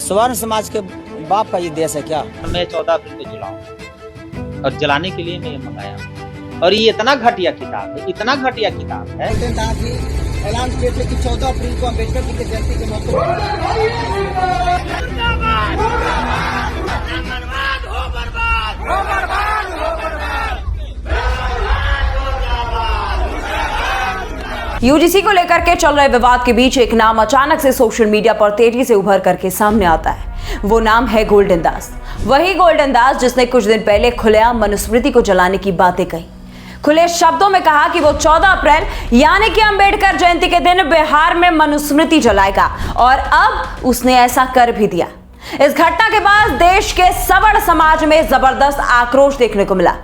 स्वर्ण समाज के बाप का ये देश है क्या? मैं 14 अप्रैल को जलाऊं और जलाने के लिए मैं ये मंगाया और ये इतना घटिया किताब है, इतना घटिया किताब है। ऐलान किए थे कि 14 अप्रैल को अम्बेडकर जी के जयंती के मौके यूजीसी को लेकर के चल रहे विवाद के बीच एक नाम अचानक से सोशल मीडिया पर तेजी से उभर करके सामने आता है। वो नाम है गोल्डन दास। वही गोल्डन दास जिसने कुछ दिन पहले खुलेआम मनुस्मृति को जलाने की बातें कही, खुले शब्दों में कहा कि वो 14 अप्रैल यानी कि अंबेडकर जयंती के दिन बिहार में मनुस्मृति जलाएगा और अब उसने ऐसा कर भी दिया। इस घटना के बाद देश के सवर्ण समाज में जबरदस्त आक्रोश देखने को मिला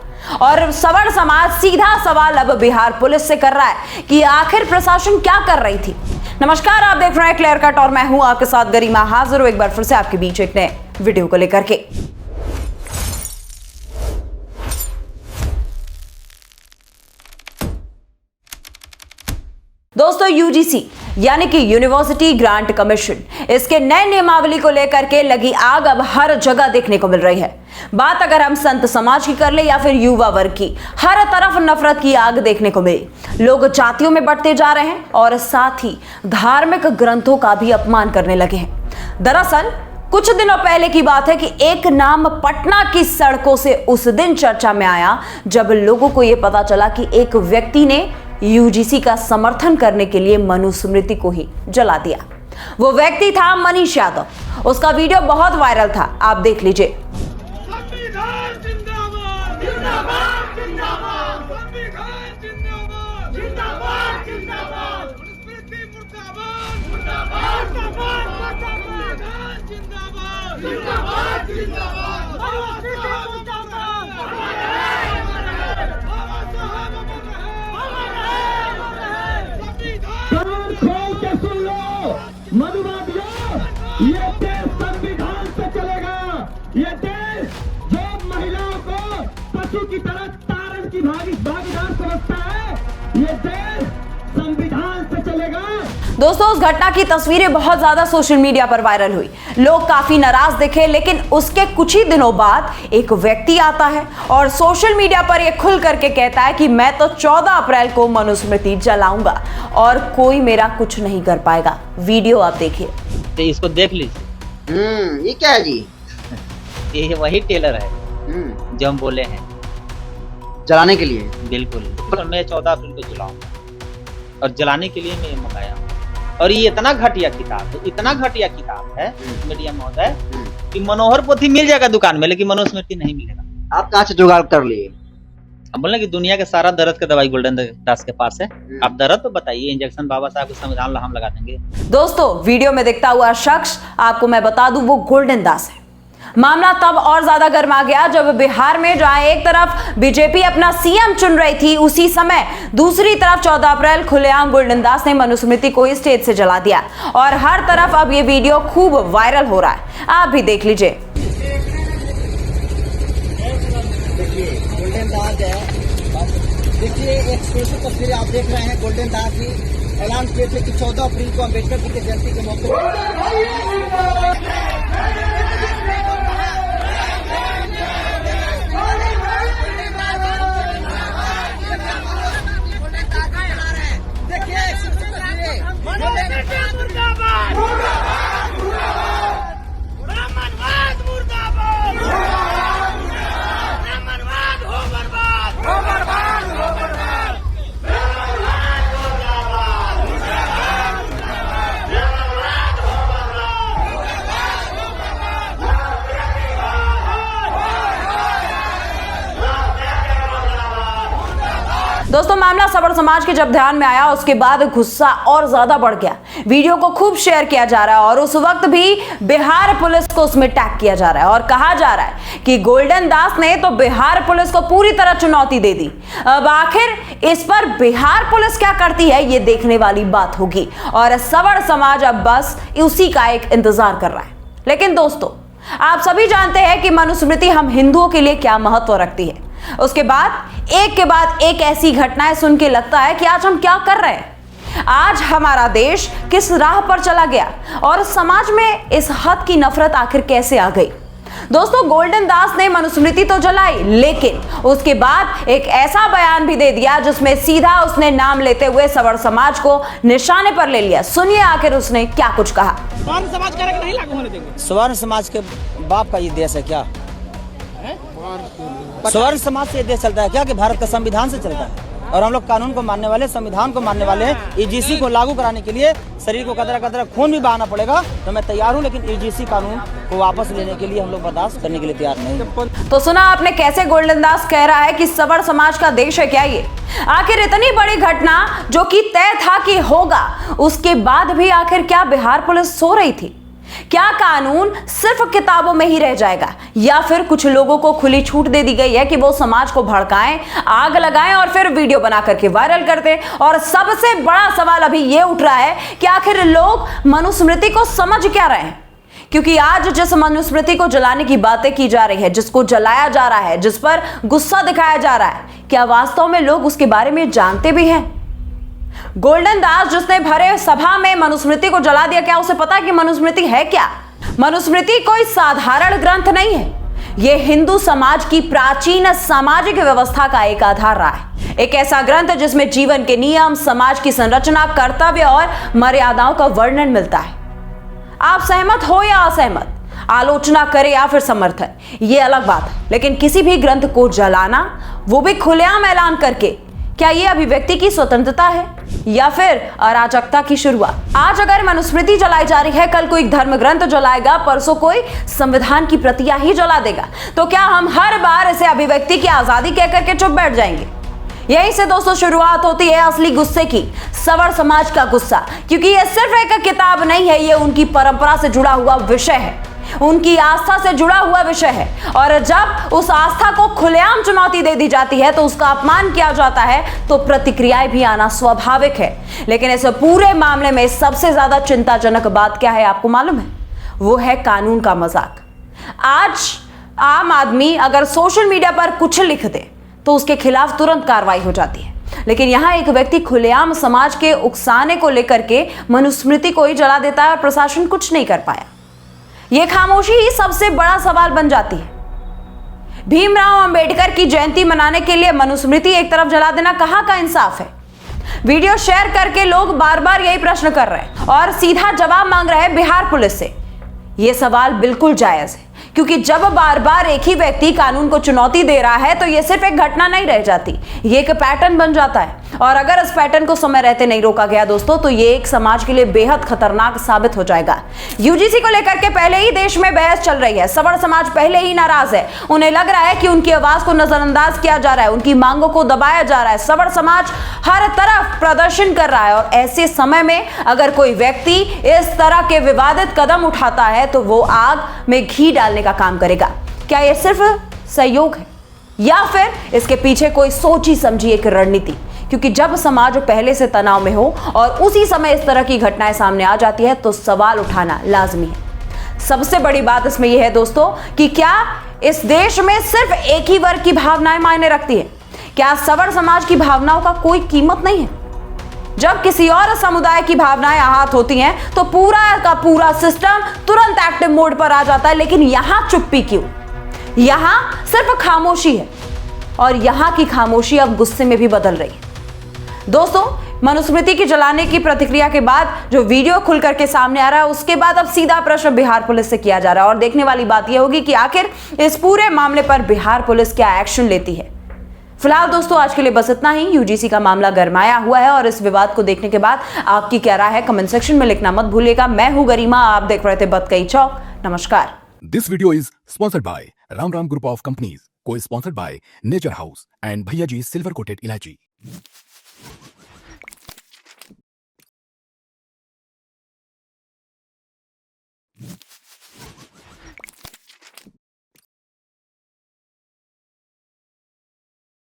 और सवर्ण समाज सीधा सवाल अब बिहार पुलिस से कर रहा है कि आखिर प्रशासन क्या कर रही थी। नमस्कार, आप देख रहे हैं क्लियर कट और मैं हूं आपके साथ गरिमा, हाजिर हूं एक बार फिर से आपके बीच एक नए वीडियो को लेकर के। दोस्तों, यूजीसी यानी कि यूनिवर्सिटी ग्रांट कमीशन, इसके नए नियमावली को लेकर के लगी आग अब हर जगह देखने को मिल रही है। बात अगर हम संत समाज की कर ले या फिर युवा वर्ग की, हर तरफ नफरत की आग देखने को मिली। लोग जातियों में बढ़ते जा रहे हैं और साथ ही धार्मिक ग्रंथों का भी अपमान करने लगे हैं। दरअसल कुछ दिनों पहले की बात है कि एक नाम पटना की सड़कों से उस दिन चर्चा में आया जब लोगों को यह पता चला कि एक व्यक्ति ने यूजीसी का समर्थन करने के लिए मनुस्मृति को ही जला दिया। वो व्यक्ति था मनीष यादव। उसका वीडियो बहुत वायरल था, आप देख लीजिए। ये देश संविधान से चलेगा। ये देश जो महिलाओं को पशु की तरह तारण की भागीदार समझता है, ये देश संविधान से चलेगा। दोस्तों, उस घटना की तस्वीरें बहुत ज्यादा सोशल मीडिया पर वायरल हुई। लोग काफी नाराज दिखे, लेकिन उसके कुछ ही दिनों बाद एक व्यक्ति आता है और सोशल मीडिया पर यह खुल करके कहता है कि मैं तो 14 अप्रैल को मनुस्मृति जलाऊंगा और कोई मेरा कुछ नहीं कर पाएगा। वीडियो आप देखिए। तो इसको देख लीजिए। ये क्या है जी? ये वही टेलर है जो हम बोले हैं जलाने के लिए। बिल्कुल, मैं 14 अप्रैल को जलाऊंगा और जलाने के लिए मैं ये मंगाया और ये इतना घटिया किताब है, इतना घटिया किताब है मीडिया महोदय कि मनोहर पोथी मिल जाएगा दुकान में, लेकिन मनुस्मृति नहीं मिलेगा। आप कहाँ से जुगाड़ कर लिए? अब बोले कि दुनिया के सारा दर्द का दवाई गोल्डन दास के पास है। आप दर्द तो बताइए, इंजेक्शन बाबा साहब के संविधान हम लगा देंगे। दोस्तों, वीडियो में दिखता हुआ शख्स आपको मैं बता दूं वो गोल्डन दास है। मामला तब और ज्यादा गर्मा गया जब बिहार में जहां एक तरफ बीजेपी अपना सीएम चुन रही थी, उसी समय दूसरी तरफ 14 अप्रैल खुलेआम गोल्डन दास ने मनुस्मृति को स्टेज से जला दिया और हर तरफ अब ये वीडियो खूब वायरल हो रहा है। आप भी देख लीजिए। गोल्डन दास है, देखिए एक सोशल तस्वीर आप देख रहे हैं। गोल्डन दास जी ऐलान किए थे कि 14 अप्रैल को अम्बेडकर जी के जयंती के मौके दोस्तों, मामला सवर्ण समाज के जब ध्यान में आया उसके बाद गुस्सा और ज्यादा बढ़ गया। वीडियो को खूब शेयर किया जा रहा है और उस वक्त भी बिहार पुलिस को उसमें टैग किया जा रहा है और कहा जा रहा है कि गोल्डन दास ने तो बिहार पुलिस को पूरी तरह चुनौती दे दी। अब आखिर इस पर बिहार पुलिस क्या करती है, ये देखने वाली बात होगी और सवर्ण समाज अब बस उसी का एक इंतजार कर रहा है। लेकिन दोस्तों, आप सभी जानते हैं कि मनुस्मृति हम हिंदुओं के लिए क्या महत्व रखती है। उसके बाद एक के बाद एक ऐसी घटनाएं सुन के लगता है कि आज हम क्या कर रहे हैं। आज हमारा देश किस राह पर चला गया और समाज में इस हद की नफरत आखिर कैसे आ गई। दोस्तों, गोल्डन दास ने मनुस्मृति तो जलाई, लेकिन उसके बाद एक ऐसा बयान भी दे दिया जिसमें सीधा उसने नाम लेते हुए सवर्ण समाज को निशाने पर ले लिया। सुनिए आखिर उसने क्या कुछ कहा। सवर्ण समाज का नहीं लागू होने देंगे। स्वर्ण समाज के बाप का ये देश है क्या? स्वर्ण समाज से ये देश चलता है क्या कि भारत का संविधान से चलता है? और हम लोग कानून को मानने वाले, संविधान को मानने वाले हैं। ईजीसी को लागू कराने के लिए शरीर को कतरा कतरा खून भी बहाना पड़ेगा तो मैं तैयार हूं, लेकिन ईजीसी कानून को वापस लेने के लिए हम लोग बर्दाश्त करने के लिए तैयार नहीं। तो सुना आपने कैसे गोल्डन दास कह रहा है कि सवर्ण समाज का देश है क्या ये? आखिर इतनी बड़ी घटना जो कि तय था कि होगा, उसके बाद भी आखिर क्या बिहार पुलिस सो रही थी? क्या कानून सिर्फ किताबों में ही रह जाएगा या फिर कुछ लोगों को खुली छूट दे दी गई है कि वो समाज को भड़काएं, आग लगाएं और फिर वीडियो बना करके वायरल कर दें? और सबसे बड़ा सवाल अभी ये उठ रहा है कि आखिर लोग मनुस्मृति को समझ क्या रहे हैं? क्योंकि आज जिस मनुस्मृति को जलाने की बातें की जा रही है, जिसको जलाया जा रहा है, जिस पर गुस्सा दिखाया जा रहा है, क्या वास्तव में लोग उसके बारे में जानते भी हैं? गोल्डन दास जिसने भरे सभा में मनुस्मृति को जला दिया, क्या उसे पता है कि मनुस्मृति है क्या? मनुस्मृति कोई साधारण ग्रंथ नहीं है। यह हिंदू समाज की प्राचीन सामाजिक व्यवस्था का एक आधार रहा है। एक ऐसा ग्रंथ जिसमें जीवन के नियम, समाज की संरचना, कर्तव्य और मर्यादाओं का वर्णन मिलता है। आप सहमत हो या असहमत, आलोचना करें या फिर समर्थन, यह अलग बात है, लेकिन किसी भी ग्रंथ को जलाना, वो भी खुलेआम ऐलान करके, क्या यह अभिव्यक्ति की स्वतंत्रता है या फिर अराजकता की शुरुआत? आज अगर मनुस्मृति जलाई जा रही है, कल कोई धर्म ग्रंथ जलाएगा, परसों कोई संविधान की प्रतियां ही जला देगा, तो क्या हम हर बार इसे अभिव्यक्ति की आजादी कह करके चुप बैठ जाएंगे? यहीं से दोस्तों शुरुआत होती है असली गुस्से की, सवर्ण समाज का गुस्सा। क्योंकि यह सिर्फ एक किताब नहीं है, यह उनकी परंपरा से जुड़ा हुआ विषय है, उनकी आस्था से जुड़ा हुआ विषय है। और जब उस आस्था को खुलेआम चुनौती दे दी जाती है, तो उसका अपमान किया जाता है, तो प्रतिक्रियाएं भी आना स्वाभाविक है। लेकिन इस पूरे मामले में सबसे ज्यादा चिंताजनक बात क्या है आपको मालूम है? वो है कानून का मजाक। आज आम आदमी अगर सोशल मीडिया पर कुछ लिख दे तो उसके खिलाफ तुरंत कार्रवाई हो जाती है, लेकिन यहां एक व्यक्ति खुलेआम समाज के उकसाने को लेकर के मनुस्मृति को ही जला देता है और प्रशासन कुछ नहीं कर पाया। यह खामोशी ही सबसे बड़ा सवाल बन जाती है। भीमराव अंबेडकर की जयंती मनाने के लिए मनुस्मृति एक तरफ जला देना कहां का इंसाफ है? वीडियो शेयर करके लोग बार बार यही प्रश्न कर रहे हैं और सीधा जवाब मांग रहे हैं बिहार पुलिस से। यह सवाल बिल्कुल जायज है, क्योंकि जब बार बार एक ही व्यक्ति कानून को चुनौती दे रहा है तो यह सिर्फ एक घटना नहीं रह जाती, ये एक पैटर्न बन जाता है। और अगर इस पैटर्न को समय रहते नहीं रोका गया दोस्तों, तो ये एक समाज के लिए बेहद खतरनाक साबित हो जाएगा। यूजीसी को लेकर के पहले ही देश में बहस चल रही है, सवर्ण समाज पहले ही नाराज है, उन्हें लग रहा है कि उनकी आवाज को नजरअंदाज किया जा रहा है, उनकी मांगों को दबाया जा रहा है। सवर्ण समाज हर तरफ प्रदर्शन कर रहा है और ऐसे समय में अगर कोई व्यक्ति इस तरह के विवादित कदम उठाता है तो वो आग में घी डालने का काम करेगा। क्या यह सिर्फ सहयोग है या फिर इसके पीछे कोई सोची समझी एक रणनीति? क्योंकि जब समाज पहले से तनाव में हो और उसी समय इस तरह की घटनाएं सामने आ जाती है तो सवाल उठाना लाजमी है। सबसे बड़ी बात इसमें यह है दोस्तों कि क्या इस देश में सिर्फ एक ही वर्ग की भावनाएं मायने रखती है? क्या सवर्ण समाज की भावनाओं का कोई कीमत नहीं है? जब किसी और समुदाय की भावनाएं आहत होती हैं तो पूरा का पूरा सिस्टम तुरंत एक्टिव मोड पर आ जाता है, लेकिन यहां चुप्पी क्यों? यहां सिर्फ खामोशी है और यहां की खामोशी अब गुस्से में भी बदल रही है। दोस्तों, मनुस्मृति की जलाने की प्रतिक्रिया के बाद जो वीडियो खुल करके सामने आ रहा है, उसके बाद अब सीधा प्रश्न बिहार पुलिस से किया जा रहा है और देखने वाली बात यह होगी कि आखिर इस पूरे मामले पर बिहार पुलिस क्या एक्शन लेती है। फिलहाल दोस्तों आज के लिए बस इतना ही। यूजीसी का मामला गरमाया हुआ है और इस विवाद को देखने के बाद आपकी क्या राय है कमेंट सेक्शन में लिखना मत भूलिएगा। मैं हूं गरिमा, आप देख रहे थे बतकई चौक। नमस्कार। This video is sponsored by Ram Ram Group of Companies, co-sponsored by Nature House and Bhaiya Ji Silver Coated Ilachi.